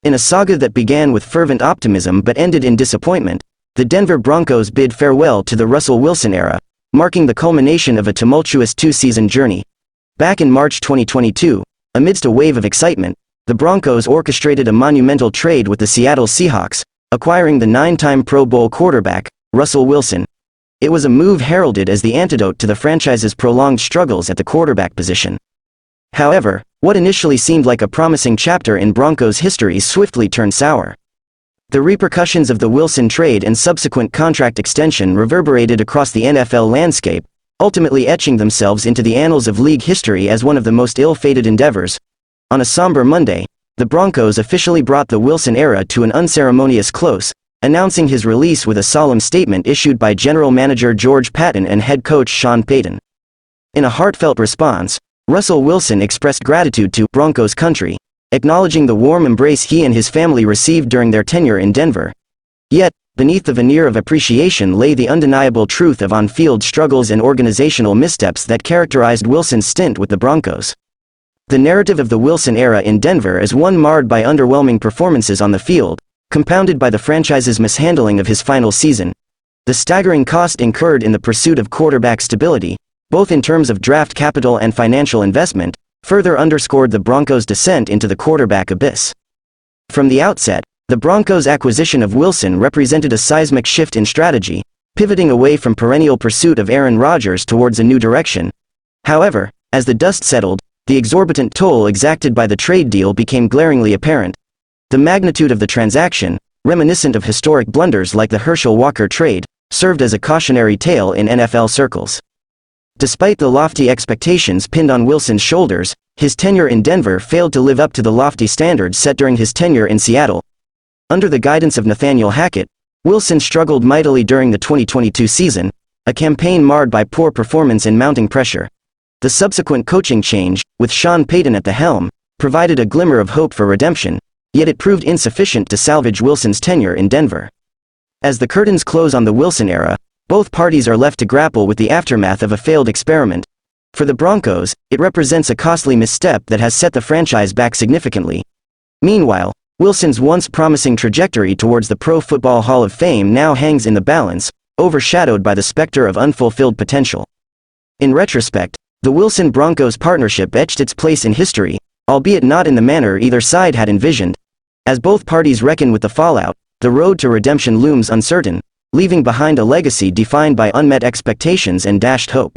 In a saga that began with fervent optimism but ended in disappointment, the Denver Broncos bid farewell to the Russell Wilson era, marking the culmination of a tumultuous two-season journey. Back in March 2022, amidst a wave of excitement, the Broncos orchestrated a monumental trade with the Seattle Seahawks, acquiring the 9-time Pro Bowl quarterback, Russell Wilson. It was a move heralded as the antidote to the franchise's prolonged struggles at the quarterback position. However, what initially seemed like a promising chapter in Broncos history swiftly turned sour. The repercussions of the Wilson trade and subsequent contract extension reverberated across the NFL landscape, ultimately etching themselves into the annals of league history as one of the most ill-fated endeavors. On a somber Monday, the Broncos officially brought the Wilson era to an unceremonious close, announcing his release with a solemn statement issued by General Manager George Paton and head coach Sean Payton. In a heartfelt response, Russell Wilson expressed gratitude to Broncos country, acknowledging the warm embrace he and his family received during their tenure in Denver. Yet, beneath the veneer of appreciation lay the undeniable truth of on-field struggles and organizational missteps that characterized Wilson's stint with the Broncos. The narrative of the Wilson era in Denver is one marred by underwhelming performances on the field, compounded by the franchise's mishandling of his final season. The staggering cost incurred in the pursuit of quarterback stability, both in terms of draft capital and financial investment, further underscored the Broncos' descent into the quarterback abyss. From the outset, the Broncos' acquisition of Wilson represented a seismic shift in strategy, pivoting away from perennial pursuit of Aaron Rodgers towards a new direction. However, as the dust settled, the exorbitant toll exacted by the trade deal became glaringly apparent. The magnitude of the transaction, reminiscent of historic blunders like the Herschel Walker trade, served as a cautionary tale in NFL circles. Despite the lofty expectations pinned on Wilson's shoulders, his tenure in Denver failed to live up to the lofty standards set during his tenure in Seattle. Under the guidance of Nathaniel Hackett, Wilson struggled mightily during the 2022 season, a campaign marred by poor performance and mounting pressure. The subsequent coaching change, with Sean Payton at the helm, provided a glimmer of hope for redemption, yet it proved insufficient to salvage Wilson's tenure in Denver. As the curtains close on the Wilson era, both parties are left to grapple with the aftermath of a failed experiment. For the Broncos, it represents a costly misstep that has set the franchise back significantly. Meanwhile, Wilson's once promising trajectory towards the Pro Football Hall of Fame now hangs in the balance, overshadowed by the specter of unfulfilled potential. In retrospect, the Wilson-Broncos partnership etched its place in history, albeit not in the manner either side had envisioned. As both parties reckon with the fallout, the road to redemption looms uncertain, leaving behind a legacy defined by unmet expectations and dashed hope.